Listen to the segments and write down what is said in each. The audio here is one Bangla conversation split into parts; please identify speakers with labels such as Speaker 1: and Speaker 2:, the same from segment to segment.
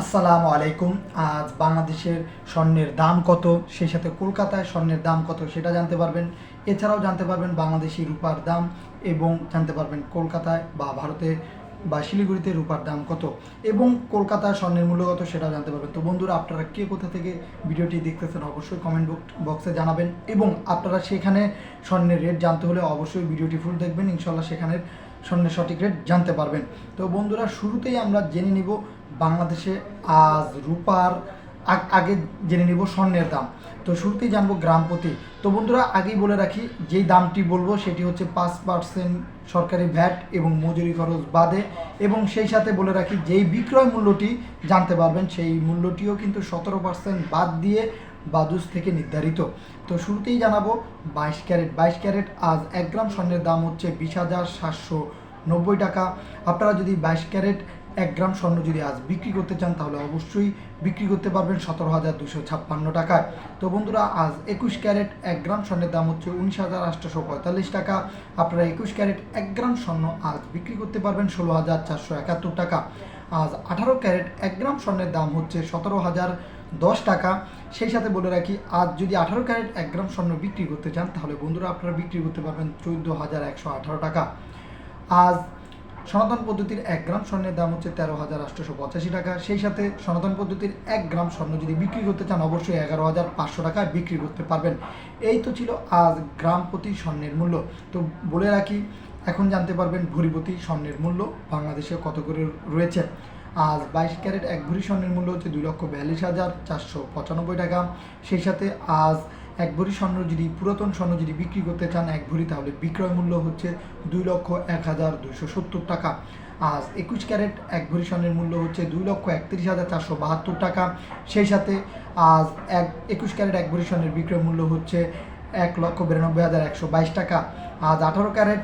Speaker 1: আসসালামু আলাইকুম। আজ বাংলাদেশের স্বর্ণের দাম কত, সেই সাথে কলকাতায় স্বর্ণের দাম কত সেটা জানতে পারবেন। এছাড়াও জানতে পারবেন বাংলাদেশি রূপার দাম এবং জানতে পারবেন কলকাতায় বা ভারতে বা শিলিগুড়িতে রূপার দাম কত এবং কলকাতায় স্বর্ণের মূল্য কত সেটাও জানতে পারবেন। তো বন্ধুরা, আপনারা কে কোথা থেকে ভিডিওটি দেখতেছেন অবশ্যই কমেন্ট বক্সে জানাবেন এবং আপনারা সেখানে স্বর্ণের রেট জানতে হলে অবশ্যই ভিডিওটি ফুল দেখবেন। ইনশাল্লাহ সেখানের স্বর্ণের সঠিক রেট জানতে পারবেন। তো বন্ধুরা, শুরুতেই আমরা জেনে নিব বাংলাদেশে আজ রূপার আগে জেনে নিব স্বর্ণের দাম। তো শুরুতেই জানবো গ্রাম প্রতি। তো বন্ধুরা, আগেই বলে রাখি, যেই দামটি বলবো সেটি হচ্ছে 5% সরকারি ভ্যাট এবং মজুরি খরচ বাদে, এবং সেই সাথে বলে রাখি যেই বিক্রয় মূল্যটি জানতে পারবেন সেই মূল্যটিও কিন্তু 17% বাদ দিয়ে বাদুস থেকে নির্ধারিত। তো শুরুতেই জানাবো 22 ক্যারেট আজ 1 গ্রাম স্বর্ণের দাম হচ্ছে 20,790 টাকা। আপনারা যদি 22 ক্যারেট 1 গ্রাম স্বর্ণ যদি আজ বিক্রি করতে চান তাহলে অবশ্যই বিক্রি করতে পারবেন 17,256 টাকায়। তো বন্ধুরা, আজ 21 ক্যারেট 1 গ্রাম স্বর্ণের দাম হচ্ছে 19,845 টাকা। আপনারা 21 ক্যারেট 1 গ্রাম স্বর্ণ আজ বিক্রি করতে পারবেন 16,471 টাকা। আজ 18 ক্যারেট 1 গ্রাম স্বর্ণের দাম হচ্ছে 17,010 টাকা। সেই সাথে বলে রাখি, আজ যদি 18 ক্যারেট 1 গ্রাম স্বর্ণ বিক্রি করতে চান তাহলে বন্ধুরা আপনারা বিক্রি করতে পারবেন 14,118 টাকা। আজ সনাতন পদ্ধতির 1 গ্রাম স্বর্ণের দাম হচ্ছে 13,885 টাকা। সেই সাথে সনাতন পদ্ধতির 1 গ্রাম স্বর্ণ যদি বিক্রি করতে চান অবশ্যই 11,500 টাকায় বিক্রি করতে পারবেন। এই তো ছিল আজ গ্রাম প্রতি স্বর্ণের মূল্য। তো বলে রাখি, এখন জানতে পারবেন ভরি প্রতি স্বর্ণের মূল্য বাংলাদেশে কত করে রয়েছে। আজ 22 ক্যারেট 1 ভরি স্বর্ণের মূল্য হচ্ছে 2,42,495 টাকা। সেই সাথে আজ 1 ভরি স্বর্ণ যদি পুরাতন স্বর্ণ যদি বিক্রি করতে চান 1 ভরি, তাহলে বিক্রয় মূল্য হচ্ছে 2,01,270 টাকা। আজ 21 ক্যারেট 1 ভরি স্বর্ণের মূল্য হচ্ছে 2,31,472 টাকা। সেই সাথে আজ 21 ক্যারেট 1 ভরি স্বর্ণের বিক্রয় মূল্য হচ্ছে 1,92,122 টাকা। আজ 18 ক্যারেট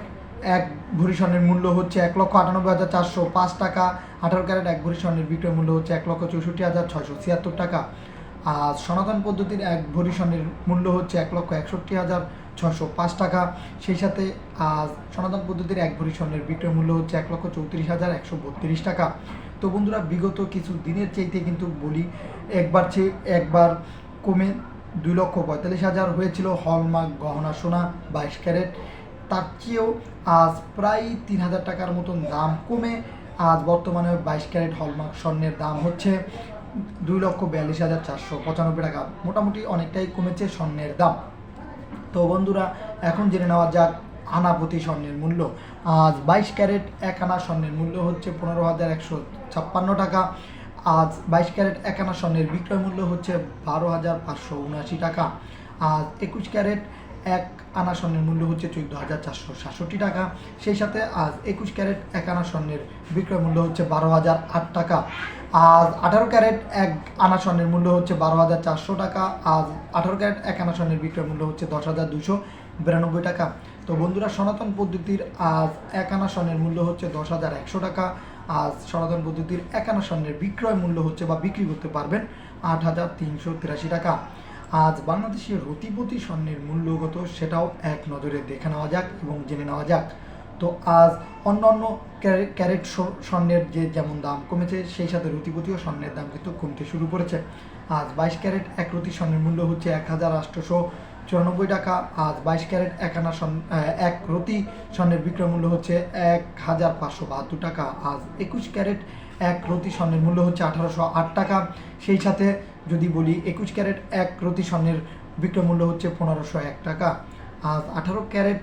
Speaker 1: 1 ভরি স্বর্ণের মূল্য হচ্ছে 1,98,405 টাকা। 18 ক্যারেট 1 ভরি স্বর্ণের বিক্রয় মূল্য হচ্ছে 1,64,676 টাকা। আজ সনাতন পদ্ধতির 1 ভরি স্বর্ণের মূল্য হচ্ছে 1,61,605 টাকা। সেই সাথে আজ সনাতন পদ্ধতির 1 ভরি স্বর্ণের বিক্রয় মূল্য হচ্ছে 1,34,132 টাকা। তো বন্ধুরা, বিগত কিছু দিনের চাইতে কিন্তু বলি একবার কমে 2,45,000 হয়েছিল হলমার্ক গহনা সোনা 22 ক্যারেট। তার চেয়েও আজ প্রায় 3,000 টাকার মতন দাম কমে আজ বর্তমানে 22 ক্যারেট হলমার্ক স্বর্ণের দাম হচ্ছে 2,42,495 টাকা। মোটামুটি অনেকটাই কমেছে স্বর্ণের দাম। তো বন্ধুরা, এখন জেনে নেওয়া যাক আনা প্রতি স্বর্ণের মূল্য। আজ 22 ক্যারেট 1 আনা স্বর্ণের মূল্য হচ্ছে 15,156 টাকা। আজ 22 ক্যারেট 1 আনা স্বর্ণের বিক্রয় মূল্য হচ্ছে 12,579 টাকা। আজ 21 ক্যারেট 1 আনা স্বর্ণের মূল্য হচ্ছে 14,467 টাকা। সেই সাথে আজ 21 ক্যারেট 1 আনা স্বর্ণের বিক্রয় মূল্য হচ্ছে 12,008 টাকা। আজ 18 ক্যারেট 1 আনা স্বর্ণের মূল্য হচ্ছে 12,400 টাকা। আজ 18 ক্যারেট 1 আনা স্বর্ণের বিক্রয় মূল্য হচ্ছে 10,292 টাকা। তো বন্ধুরা, সনাতন পদ্ধতির আজ 1 আনা স্বর্ণের মূল্য হচ্ছে 10,100 টাকা। আজ সনাতন পদ্ধতির 1 আনা স্বর্ণের বিক্রয় মূল্য হচ্ছে বা বিক্রি করতে পারবেন 8,383 টাকা। আজ বাংলাদেশের রতিপতি স্বর্ণের মূল্যগত সেটাও এক নজরে দেখে নেওয়া যাক এবং জেনে নেওয়া যাক। তো আজ অন্যান্য ক্যারেট স্বর্ণের যেমন দাম কমেছে, সেই সাথে রতিপতিও স্বর্ণের দাম কিন্তু কমতে শুরু করেছে। আজ 22 ক্যারেট 1 রতি স্বর্ণের মূল্য হচ্ছে 1,894 টাকা। আজ 22 ক্যারেট 1 আনা 1 রতি স্বর্ণের বিক্রয় মূল্য হচ্ছে 1,572 টাকা। আজ 21 ক্যারেট 1 রতি স্বর্ণের মূল্য হচ্ছে 1,808 টাকা। সেই সাথে যদি বলি 21 ক্যারেট 1 রতি স্বর্ণের বিক্রয় মূল্য হচ্ছে 1,501 টাকা। আজ 18 ক্যারেট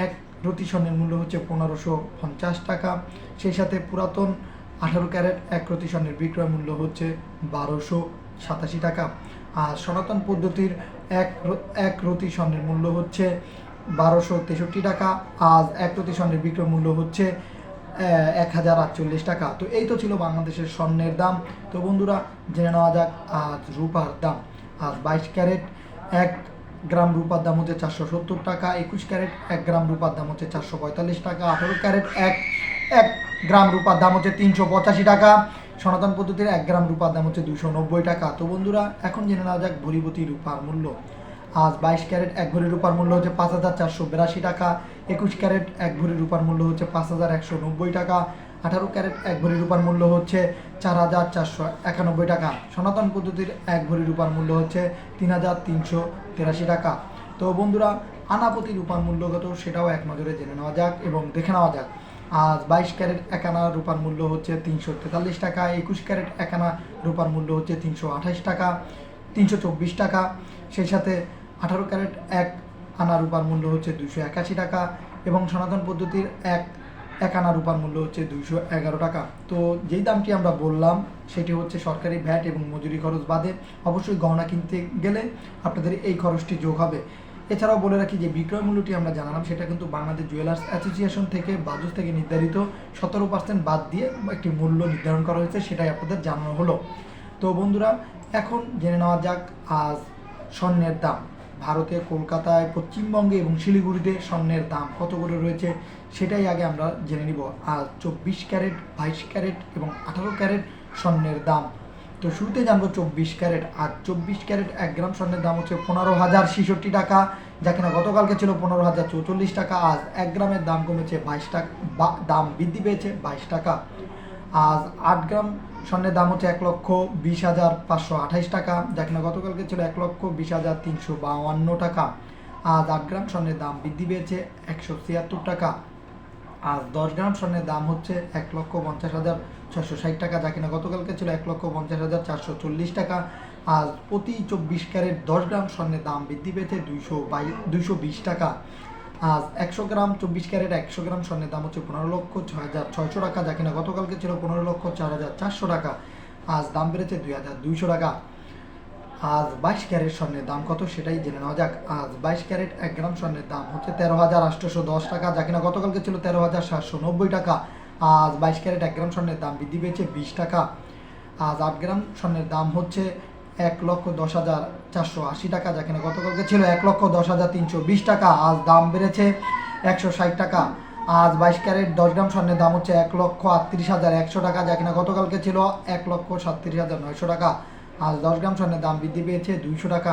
Speaker 1: 1 রতি স্বর্ণের মূল্য হচ্ছে 1,550 টাকা। সেই সাথে পুরাতন 18 ক্যারেট 1 রতি স্বর্ণের বিক্রয় মূল্য হচ্ছে 1,287 টাকা। আর সনাতন পদ্ধতির 1 রতি স্বর্ণের মূল্য হচ্ছে 1,263 টাকা। আজ 1 রতি স্বর্ণের বিক্রয় মূল্য হচ্ছে 1,048 টাকা। তো এই তো ছিল বাংলাদেশের স্বর্ণের দাম। তো বন্ধুরা, জেনে নেওয়া যাক আজ রূপার দাম। আজ 22 ক্যারেট 1 গ্রাম রূপার দাম হচ্ছে 470 টাকা। 21 ক্যারেট 1 গ্রাম রূপার দাম হচ্ছে 445 টাকা। 18 ক্যারেট 1 গ্রাম রূপার দাম হচ্ছে 385 টাকা। সনাতন পদ্ধতির 1 গ্রাম রূপার দাম হচ্ছে 290 টাকা। তো বন্ধুরা, এখন জেনে নেওয়া যাক ভরিপতি রূপার মূল্য। আজ 22 ক্যারেট 1 ভরি রূপার মূল্য হচ্ছে 5,482 টাকা। 21 ক্যারেট 1 ভরি রূপার মূল্য হচ্ছে 5,190 টাকা। 18 ক্যারেট 1 ভরি রূপার মূল্য হচ্ছে 4,491 টাকা। সনাতন পদ্ধতির 1 ভরি রূপার মূল্য হচ্ছে 3,383 টাকা। তো বন্ধুরা, আনাপতি রূপার মূল্য কত সেটাও এক নজরে জেনে নেওয়া যাক এবং দেখে নেওয়া যাক। আজ 22 ক্যারেট 1 আনা রূপার মূল্য হচ্ছে 343 টাকা। 21 ক্যারেট 1 আনা রূপার মূল্য হচ্ছে 328 টাকা, 324 টাকা। সেই সাথে 18 ক্যারেট 1 আনা রূপার মূল্য হচ্ছে 281 টাকা এবং সনাতন পদ্ধতির এক আনা রূপার মূল্য হচ্ছে 211 টাকা। তো যেই দামটি আমরা বললাম সেটি হচ্ছে সরকারি ভ্যাট এবং মজুরি খরচ বাদে। অবশ্যই গহনা কিনতে গেলে আপনাদের এই খরচটি যোগ হবে। এছাড়াও বলে রাখি যে বিক্রয় মূল্যটি আমরা জানালাম সেটা কিন্তু বাংলাদেশ জুয়েলার্স অ্যাসোসিয়েশন থেকে বাজুস থেকে নির্ধারিত 17% বাদ দিয়ে একটি মূল্য নির্ধারণ করা হয়েছে, সেটাই আপনাদের জানানো হলো। তো বন্ধুরা, এখন জেনে নেওয়া যাক আজ স্বর্ণের দাম। ভারতে কলকাতায়, পশ্চিমবঙ্গে এবং শিলিগুড়িতে স্বর্ণের দাম কত করে রয়েছে সেটাই আগে আমরা জেনে নিব। আজ 24 ক্যারেট, 22 ক্যারেট এবং 18 ক্যারেট স্বর্ণের দাম। তো শুরুতে জানবো 24 ক্যারেট। আজ 24 ক্যারেট 1 গ্রাম স্বর্ণের দাম হচ্ছে 15,066 টাকা, যা কিনা গতকালকে ছিল 15,044 টাকা। আজ 1 গ্রামের দাম কমেছে 22 টাকা, দাম বৃদ্ধি পেয়েছে 22 টাকা। আজ 8 গ্রাম স্বর্ণের দাম হচ্ছে 1,20,528 টাকা, যা কিনা গতকালকে ছিল 1,20,352 টাকা। আজ 8 গ্রাম স্বর্ণের দাম বৃদ্ধি পেয়েছে 176 টাকা। আজ 10 গ্রাম স্বর্ণের দাম হচ্ছে 1,50,660 টাকা, যা কিনা গতকালকে ছিল 1,50,440 টাকা। আজ প্রতি 24 ক্যারেট 10 গ্রাম স্বর্ণের দাম বৃদ্ধি পেয়েছে 220 টাকা। আজ 100 গ্রাম 24 ক্যারেট 100 গ্রাম স্বর্ণের দাম হচ্ছে 15,06,600 টাকা, যা কিনা গতকালকে ছিল 15,04,400 টাকা। আজ দাম বেড়েছে 2,200 টাকা। আজ 22 ক্যারেট স্বর্ণের দাম কত সেটাই জেনে নেওয়া যাক। আজ 22 ক্যারেট 1 গ্রাম স্বর্ণের দাম হচ্ছে 13,810 টাকা, যা কিনা গতকালকে ছিল 13,790 টাকা। আজ 22 ক্যারেট 1 গ্রাম স্বর্ণের দাম বৃদ্ধি পেয়েছে 20 টাকা। আজ 8 গ্রাম স্বর্ণের দাম হচ্ছে 1,10,480 টাকা, যা কিনা গতকালকে ছিল 1,10,320 টাকা। আজ দাম বেড়েছে 160 টাকা। আজ 22 ক্যারেট 10 গ্রাম স্বর্ণের দাম হচ্ছে 1,38,100 টাকা, যা কিনা গতকালকে ছিল 1,37,900 টাকা। আজ 10 গ্রাম স্বর্ণের দাম বৃদ্ধি পেয়েছে 200 টাকা।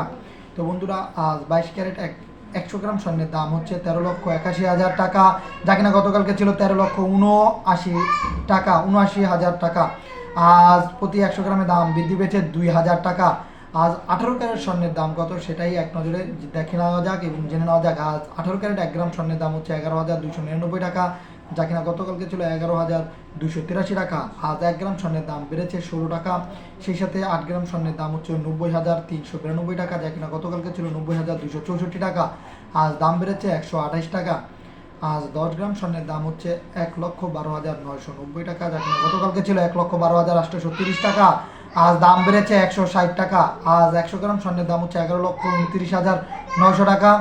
Speaker 1: তো বন্ধুরা, আজ 22 ক্যারেট 100 গ্রাম স্বর্ণের দাম হচ্ছে 13,81,000 টাকা, যা কিনা গতকালকে ছিল 13,79,000 টাকা, 79,000 টাকা। আজ প্রতি 100 গ্রামের দাম বৃদ্ধি পেয়েছে 2,000 টাকা। আজ 18 ক্যারেট স্বর্ণের দাম কত সেটাই এক নজরে দেখে নেওয়া যাক এবং জেনে নেওয়া যাক। আজ 18 ক্যারেট 1 গ্রাম স্বর্ণের দাম হচ্ছে 11,299 টাকা, যা কিনা গতকালকে ছিল 11,283 টাকা। আজ 1 গ্রাম স্বর্ণের দাম বেড়েছে 16 টাকা। সেই সাথে 8 গ্রাম স্বর্ণের দাম হচ্ছে 90,392 টাকা, যা কিনা গতকালকে ছিল 90,264 টাকা। আজ দাম বেড়েছে 128 টাকা। আজ 10 গ্রাম স্বর্ণের দাম হচ্ছে 1,12,990 টাকা, যা কিনা গতকালকে ছিল 1,12,830 টাকা। আজ দাম বেড়েছে 160 টাকা। আজ 100 গ্রাম স্বর্ণের দাম হচ্ছে 11,29,900 টাকা,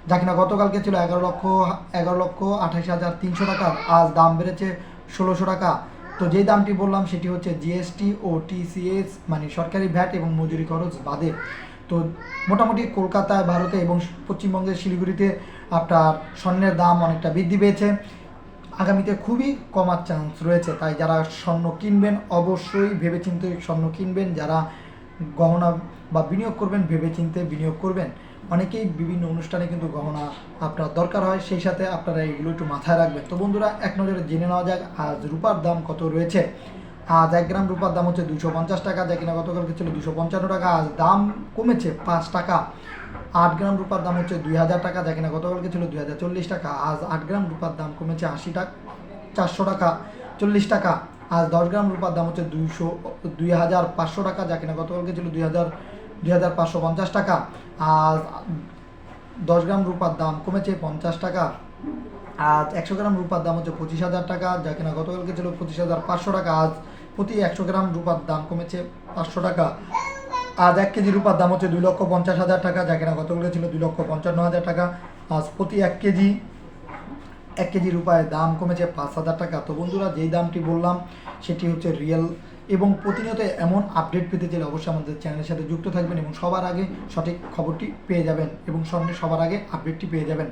Speaker 1: যা কিনা গতকালকে ছিল 11,28,300 টাকা। আজ দাম বেড়েছে 1600 টাকা। তো যেই দামটি বললাম সেটি হচ্ছে জিএসটি ও টিসিএস মানে সরকারি ভ্যাট এবং মজুরি খরচ বাদে। তো মোটামুটি কলকাতায়, ভারতে এবং পশ্চিমবঙ্গের শিলিগুড়িতে আপনার স্বর্ণের দাম অনেকটা বৃদ্ধি পেয়েছে। আগামীতে খুবই কমার চান্স রয়েছে, তাই যারা স্বর্ণ কিনবেন অবশ্যই ভেবেচিন্তে স্বর্ণ কিনবেন। যারা গহনা বা বিনিয়োগ করবেন ভেবেচিন্তে বিনিয়োগ করবেন। অনেকেই বিভিন্ন অনুষ্ঠানে কিন্তু গহনা আপনার দরকার হয়, সেই সাথে আপনারা এগুলো একটু মাথায় রাখবেন। তো বন্ধুরা, এক নজরে জেনে নেওয়া যাক আজ রূপার দাম কত রয়েছে। আজ 1 গ্রাম রূপার দাম হচ্ছে 250 টাকা, যা কিনা গতকালকে ছিল 255 টাকা। আজ দাম কমেছে 5 টাকা। 8 গ্রাম রূপার দাম হচ্ছে 2,000 টাকা, যা কিনা গতকালকে ছিল 2,040 টাকা। আজ 8 গ্রাম রূপার দাম কমেছে 80 টাকা, 400 টাকা 40 টাকা। আজ 10 গ্রাম রূপার দাম হচ্ছে 2,500 টাকা, যা কিনা গতকালকে ছিল 2,550 টাকা। আজ 10 গ্রাম রূপার দাম কমেছে 50 টাকা। আজ 100 গ্রাম রূপার দাম হচ্ছে 25,000 টাকা, যা কিনা গতকালকে ছিল 25,500 টাকা। আজ প্রতি 100 গ্রাম রূপার দাম কমেছে 500 টাকা। আজ 1 কেজি রূপার দাম হচ্ছে 2,50,000 টাকা, যা কিনা গতকালকে ছিল 2,55,000 টাকা। আজ প্রতি 1 কেজি রূপায় দাম কমেছে 5,000 টাকা। তো বন্ধুরা, যেই দামটি বললাম সেটি হচ্ছে রিয়েল এবং প্রতিনিয়ত এমন আপডেট পেতে চাইলে অবশ্যই আমাদের চ্যানেলের সাথে যুক্ত থাকবেন এবং সবার আগে সঠিক খবরটি পেয়ে যাবেন এবং স্বর্ণের সবার আগে আপডেটটি পেয়ে যাবেন।